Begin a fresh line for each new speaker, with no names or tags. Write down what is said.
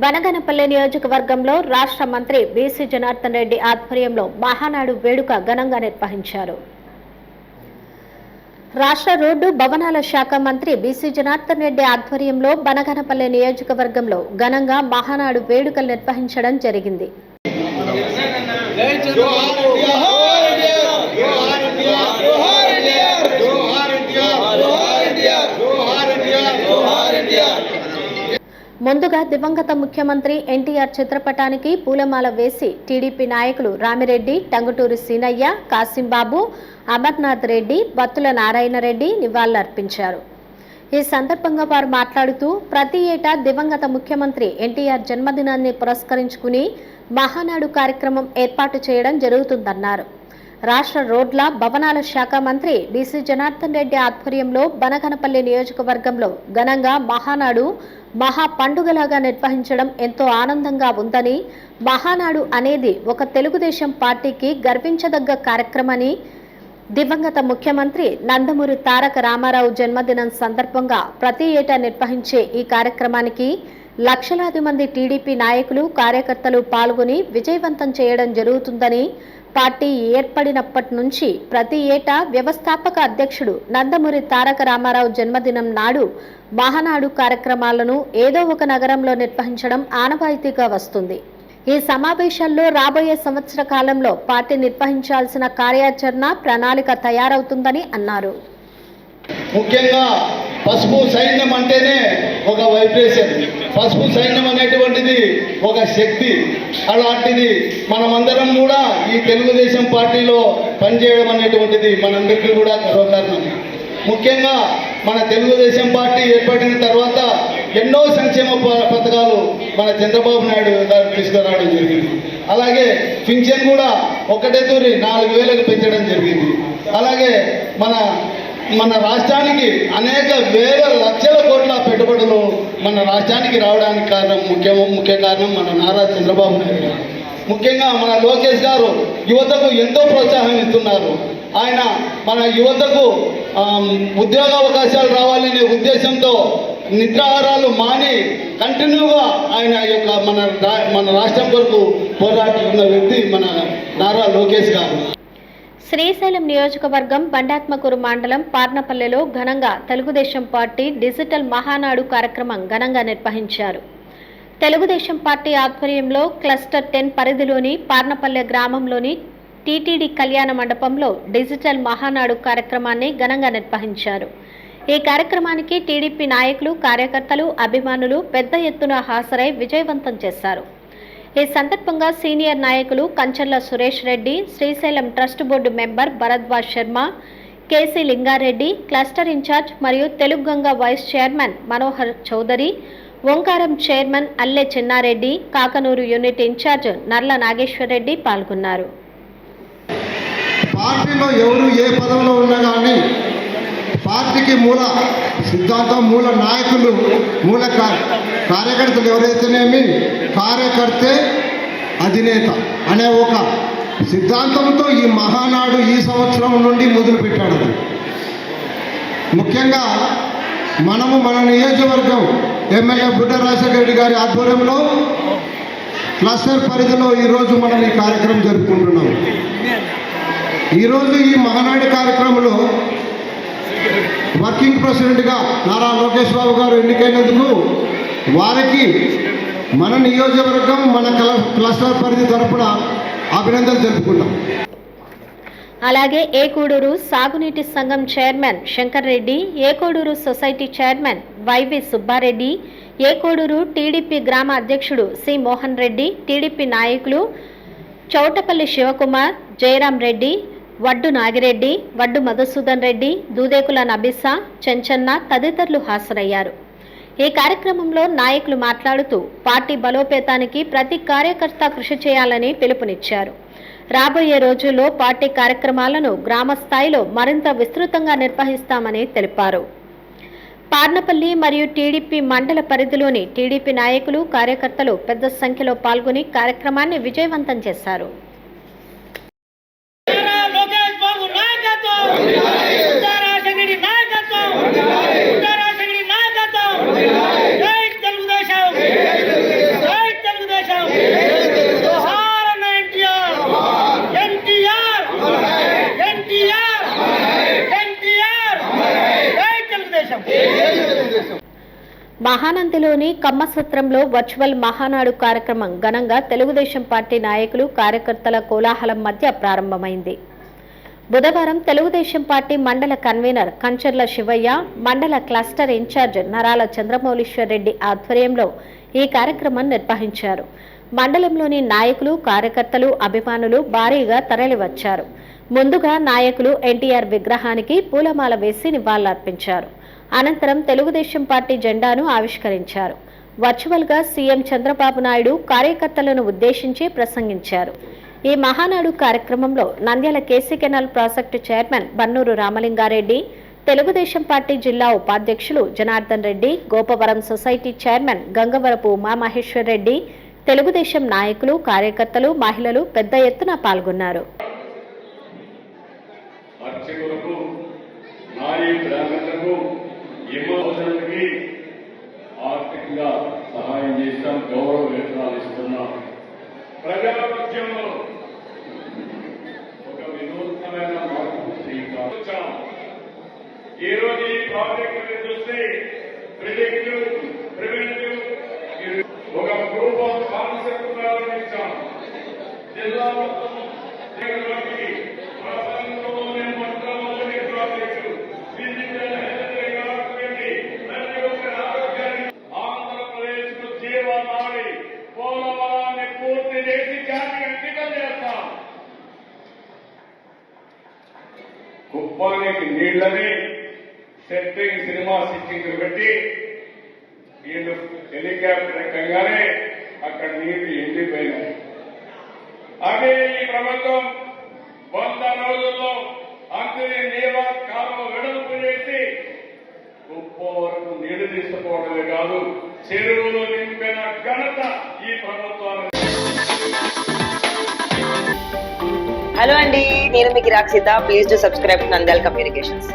బనగనపల్లి నియోజకవర్గంలో రాష్ట్ర మంత్రి బీసీ జనార్దన్ రెడ్డి ఆధ్వర్యంలో మహానాడు వేడుక ఘనంగా నిర్వహించారు. రాష్ట్ర రోడ్డు భవనాల శాఖ మంత్రి బీసీ జనార్దన్ రెడ్డి ఆధ్వర్యంలో బనగనపల్లి నియోజకవర్గంలో ఘనంగా మహానాడు వేడుకలు నిర్వహించడం జరిగింది. ముందుగా దివంగత ముఖ్యమంత్రి ఎన్టీఆర్ చిత్రపటానికి పూలమాల వేసి టీడీపీ నాయకులు రామిరెడ్డి, టంగుటూరి సీనయ్య, కాసింబాబు, అమర్నాథ్ రెడ్డి, బత్తుల నారాయణ రెడ్డి నివాళులర్పించారు. ఈ సందర్భంగా వారు మాట్లాడుతూ ప్రతి ఏటా దివంగత ముఖ్యమంత్రి ఎన్టీఆర్ జన్మదినాన్ని పురస్కరించుకుని మహానాడు కార్యక్రమం ఏర్పాటు చేయడం జరుగుతుందన్నారు. రాష్ట్ర రోడ్ల భవనాల శాఖ మంత్రి బీసీ జనార్దన్ రెడ్డి ఆధ్వర్యంలో బనగనపల్లి నియోజకవర్గంలో ఘనంగా మహానాడు మహా పండుగలాగా నిర్వహించడం ఎంతో ఆనందంగా ఉందని, మహానాడు అనేది ఒక తెలుగుదేశం పార్టీకి గర్వించదగ్గ కార్యక్రమని, దివంగత ముఖ్యమంత్రి నందమూరి తారక రామారావు జన్మదినం సందర్భంగా ప్రతి ఏటా నిర్వహించే ఈ కార్యక్రమానికి లక్షలాది మంది టీడీపీ నాయకులు, కార్యకర్తలు పాల్గొని విజయవంతం చేయడం జరుగుతుందని, పార్టీ ఏర్పడినప్పటి నుంచి ప్రతి ఏటా వ్యవస్థాపక అధ్యక్షుడు నందమూరి తారక రామారావు జన్మదినం నాడు మహానాడు కార్యక్రమాలను ఏదో ఒక నగరంలో నిర్వహించడం ఆనవాయితీగా వస్తుంది. ఈ సమావేశాల్లో రాబోయే సంవత్సర కాలంలో పార్టీ నిర్వహించాల్సిన కార్యాచరణ ప్రణాళిక తయారవుతుందని అన్నారు.
ముఖ్యంగా పసుపు సైన్యం అంటేనే ఒక వైబ్రేషన్, పసుపు సైన్యం అనేటువంటిది ఒక శక్తి. అలాంటిది మనమందరం కూడా ఈ తెలుగుదేశం పార్టీలో పనిచేయడం అనేటువంటిది మనందరికీ కూడా గర్వకారణం. ముఖ్యంగా మన తెలుగుదేశం పార్టీ ఏర్పడిన తర్వాత ఎన్నో సంక్షేమ పథకాలు మన చంద్రబాబు నాయుడు గారు తీసుకురావడం జరిగింది. అలాగే పింఛన్ కూడా ఒకటే తూరి 4,000కు పెంచడం జరిగింది. అలాగే మన రాష్ట్రానికి అనేక వేల లక్షల కోట్ల పెట్టుబడులు మన రాష్ట్రానికి రావడానికి కారణం ముఖ్య కారణం మన నారా చంద్రబాబు నాయుడు గారు. ముఖ్యంగా మన లోకేష్ గారు యువతకు ఎంతో ప్రోత్సాహం ఇస్తున్నారు. ఆయన మన యువతకు ఉద్యోగ అవకాశాలు రావాలనే ఉద్దేశంతో నిద్రాహారాలు మాని కంటిన్యూగా ఆయన యొక్క మన రాష్ట్రం కొరకు పోరాడుతున్న వ్యక్తి మన నారా లోకేష్ గారు.
శ్రీశైలం నియోజకవర్గం బండాత్మకూరు మండలం పార్నపల్లెలో ఘనంగా తెలుగుదేశం పార్టీ డిజిటల్ మహానాడు కార్యక్రమం ఘనంగా నిర్వహించారు. తెలుగుదేశం పార్టీ ఆధ్వర్యంలో క్లస్టర్ 10 పరిధిలోని పార్నపల్లె గ్రామంలోని టీటీడీ కళ్యాణ మండపంలో డిజిటల్ మహానాడు కార్యక్రమాన్ని ఘనంగా నిర్వహించారు. ఈ కార్యక్రమానికి టీడీపీ నాయకులు, కార్యకర్తలు, అభిమానులు పెద్ద ఎత్తున హాజరై విజయవంతం చేశారు. ఈ సందర్భంగా సీనియర్ నాయకులు Kancharla Suresh Reddy, Srisailam trust board member Bharadwaj Sharma, KC Lingareddy, cluster incharge మరియు Telugu Ganga vice chairman Manohar Chowdary, Omkaram chairman Alle Chinnareddy, Kakanuru unit incharge Narla Nageswarareddy పాల్గొన్నారు.
పార్టీలో ఎవరు ఏ పదవిలో ఉన్నా కానీ పార్టీకి మూల సిద్ధాంతం, మూల నాయకులు, మూల కార్యకర్తలు ఎవరైతేనేమి కార్యకర్తే అధినేత అనే ఒక సిద్ధాంతంతో ఈ మహానాడు ఈ సంవత్సరం నుండి మొదలుపెట్టాడు. ముఖ్యంగా మన నియోజకవర్గం ఎమ్మెల్యే బుడ్డ రాజశేఖర రెడ్డి గారి ఆధ్వర్యంలో క్లస్టర్ పరిధిలో ఈరోజు మనం ఈ కార్యక్రమం జరుపుకుంటున్నాం. ఈరోజు ఈ మహానాడు కార్యక్రమంలో వర్కింగ్ ప్రెసిడెంట్గా నారా లోకేష్ బాబు గారు ఎన్నికైనందుకు వారికి మన నియోజకవర్గం, మన క్లస్టర్ పరిధి తరపున అభినందనలు జరుపుకుంటాం.
అలాగే ఏకోడూరు సాగునీటి సంఘం chairman Shankar Reddy, Ekoduru society chairman YV Subbareddy, Ekoduru TDP గ్రామ అధ్యక్షుడు సి మోహన్ రెడ్డి, టీడీపీ నాయకులు చౌటపల్లి శివకుమార్, జయరాం రెడ్డి, వడ్డు నాగిరెడ్డి, వడ్డు మధుసూదన్ రెడ్డి, దూదేకుల నబిసా, చెంచన్న తదితరులు హాజరయ్యారు. ఈ కార్యక్రమంలో నాయకులు మాట్లాడుతూ పార్టీ బలోపేతానికి ప్రతి కార్యకర్త కృషి చేయాలని పిలుపునిచ్చారు. రాబోయే రోజుల్లో పార్టీ కార్యక్రమాలను గ్రామ స్థాయిలో మరింత విస్తృతంగా నిర్వహిస్తామని తెలిపారు. పార్నపల్లి మరియు టీడీపీ మండల పరిధిలోని టీడీపీ నాయకులు, కార్యకర్తలు పెద్ద సంఖ్యలో పాల్గొని కార్యక్రమాన్ని విజయవంతం చేశారు.
జై తెలుగుదేశం.
మహానందిలోని కమ్మసత్రంలో వర్చువల్ మహానాడు కార్యక్రమం ఘనంగా తెలుగుదేశం పార్టీ నాయకులు కార్యకర్తల కోలాహలం మధ్య ప్రారంభమైంది. బుధవారం తెలుగుదేశం పార్టీ మండల కన్వీనర్ కంచర్ల శివయ్య, మండల క్లస్టర్ ఇన్ఛార్జ్ నరాల చంద్రమౌళీశ్వర్ రెడ్డి ఆధ్వర్యంలో ఈ కార్యక్రమం నిర్వహించారు. మండలంలోని నాయకులు, కార్యకర్తలు, అభిమానులు భారీగా తరలివచ్చారు. ముందుగా నాయకులు ఎన్టీఆర్ విగ్రహానికి పూలమాల వేసి నివాళులర్పించారు. అనంతరం తెలుగుదేశం పార్టీ జెండాను ఆవిష్కరించారు. వర్చువల్గా సీఎం చంద్రబాబు నాయుడు కార్యకర్తలను ఉద్దేశించి ప్రసంగించారు. ఈ మహానాడు కార్యక్రమంలో Nandyal KC canal project chairman Bannuru Ramalingareddy, Telugu Desam party జిల్లా ఉపాధ్యక్షులు జనార్దన్ రెడ్డి, గోపవరం సొసైటీ చైర్మన్ గంగవరపు ఉమామహేశ్వర్ రెడ్డి, తెలుగుదేశం నాయకులు, కార్యకర్తలు, మహిళలు పెద్ద ఎత్తున పాల్గొన్నారు.
ఆర్థికంగా సహాయం చేస్తాం, గౌరవ వేతనాలు ఇస్తున్నాం. ప్రజాపక్షంలో ఒక వినూత్నమైన మార్పు శ్రీకారం. ఈ రోజు ఈ ప్రాజెక్టుని చూస్తే ప్రిడిక్టివ్, ప్రివెంటివ్ ఒక గ్రూప్ ఆఫ్ కాన్సెప్ట్ ప్రారంభించాం. జిల్లా మొత్తం ప్రపంచంలోనే మొట్టమొదటి ప్రాజెక్టు డిజిటల్ హెల్త్ రికార్డ్ ప్రతి ఒక్క ఆరోగ్యాన్ని ఆంధ్రప్రదేశ్ కు జీవనాడి పోలవరాన్ని పూర్తి చేసి జాతికి అంకితం చేస్తాం. కుప్పానికి నీళ్లని సెట్టింగ్ సినిమా సిట్టింగ్ పెట్టి వీళ్ళు హెలికాప్టర్ ఎక్కగానే అక్కడ నీళ్లు ఎండిపోయినాయి. అదే ఈ ప్రభుత్వం 100 రోజుల్లో అంతని నీళ్ళ కాలువ వెడల్పు చేసి కుప్పం వరకు నీళ్లు తీసుకుపోవడమే కాదు, చెరువులు నింపిన ఘనత ఈ ప్రభుత్వానికి.
హలో అండి, నేను మీకు Rakshitha. Please to subscribe Nandyal communications.